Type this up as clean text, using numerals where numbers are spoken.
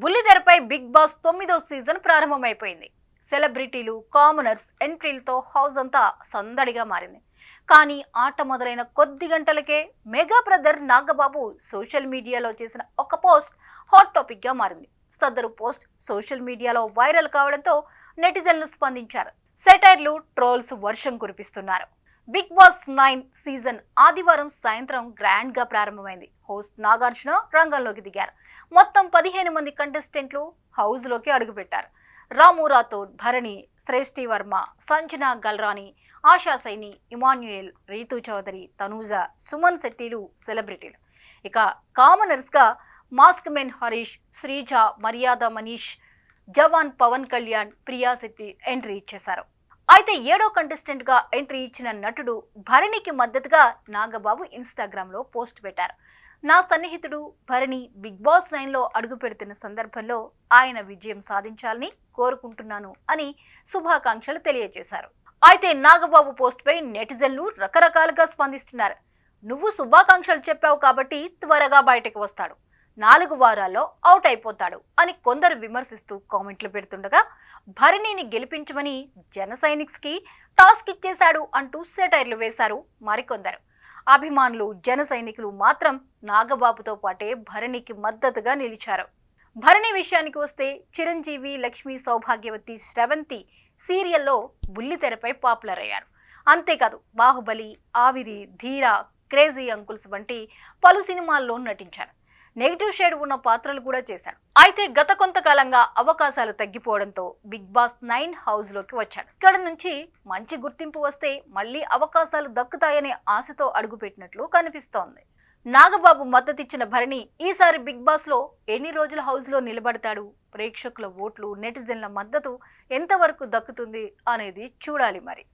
బుల్లితెరపై big boss 9వ season ప్రారంభమైపోయింది. సెలబ్రిటీలు, commoners ఎంట్రీలతో house అంతా సందడిగా మారింది. కానీ ఆట మొదలైన కొద్ది గంటలకే మెగా బ్రదర్ నాగబాబు సోషల్ మీడియాలో చేసిన ఒక పోస్ట్ హాట్ టాపిక్ గా మారింది. సదరు పోస్ట్ సోషల్ మీడియాలో వైరల్ కావడంతో నెటిజన్లు స్పందించారు. సెటైర్లు, ట్రోల్స్ వర్షం కురిపిస్తున్నారు. బిగ్ బాస్ 9 సీజన్ ఆదివారం సాయంత్రం గ్రాండ్ గా ప్రారంభమైంది. హోస్ట్ నాగార్జున రంగంలోకి దిగారు. మొత్తం 15 మంది కంటెస్టెంట్లు హౌస్ లోకి అడుగుపెట్టారు. రాము రాథోడ్, భరణి, శ్రేష్ఠి వర్మ, సంజన గల్రాని, ఆశా సైని, ఇమాన్యుయల్, రీతు చౌదరి, తనూజ, సుమన్ శెట్టిలు సెలబ్రిటీలు. ఇక కామనర్స్ గా మాస్క్ మెన్ హరీష్, శ్రీజ, మర్యాద మనీష్, జవాన్ పవన్ కళ్యాణ్, ప్రియా శెట్టి ఎంట్రీ ఇచ్చేశారు. అయితే 7వ కంటెస్టెంట్ గా ఎంట్రీ ఇచ్చిన నటుడు భరణికి మద్దతుగా నాగబాబు ఇన్స్టాగ్రామ్ లో పోస్ట్ పెట్టారు. నా సన్నిహితుడు భరణి బిగ్ బాస్ 9లో అడుగు పెడుతున్న సందర్భంలో ఆయన విజయం సాధించాలని కోరుకుంటున్నాను అని శుభాకాంక్షలు తెలియజేశారు. అయితే నాగబాబు పోస్ట్ పై నెటిజన్లు రకరకాలుగా స్పందిస్తున్నారు. నువ్వు శుభాకాంక్షలు చెప్పావు కాబట్టి త్వరగా బయటకు వస్తాడు, 4 వారాల్లో అవుట్ అయిపోతాడు అని కొందరు విమర్శిస్తూ కామెంట్లు పెడుతుండగా, భరణిని గెలిపించమని జన సైనిక్స్ కి టాస్క్ ఇచ్చేశాడు అంటూ సెటైర్లు వేశారు మరికొందరు. అభిమానులు, జన సైనికులు మాత్రం నాగబాబుతో పాటే భరణికి మద్దతుగా నిలిచారు. భరణి విషయానికి వస్తే చిరంజీవి, లక్ష్మి, సౌభాగ్యవతి, శ్రవంతి సీరియల్లో బుల్లితెరపై పాపులర్ అయ్యారు. అంతేకాదు బాహుబలి, ఆవిరి, ధీర, క్రేజీ అంకుల్స్ వంటి పలు సినిమాల్లో నటించారు. నెగిటివ్ షేడ్ ఉన్న పాత్రలు కూడా చేశాడు. అయితే గత కొంతకాలంగా అవకాశాలు తగ్గిపోవడంతో బిగ్ బాస్ 9 హౌస్ లోకి వచ్చాడు. ఇక్కడ నుంచి మంచి గుర్తింపు వస్తే మళ్లీ అవకాశాలు దక్కుతాయనే ఆశతో అడుగుపెట్టినట్లు కనిపిస్తోంది. నాగబాబు మద్దతిచ్చిన భరణి ఈసారి బిగ్ బాస్ లో ఎన్ని రోజుల హౌస్ లో నిలబడతాడు, ప్రేక్షకుల ఓట్లు, నెటిజన్ల మద్దతు ఎంతవరకు దక్కుతుంది అనేది చూడాలి మరి.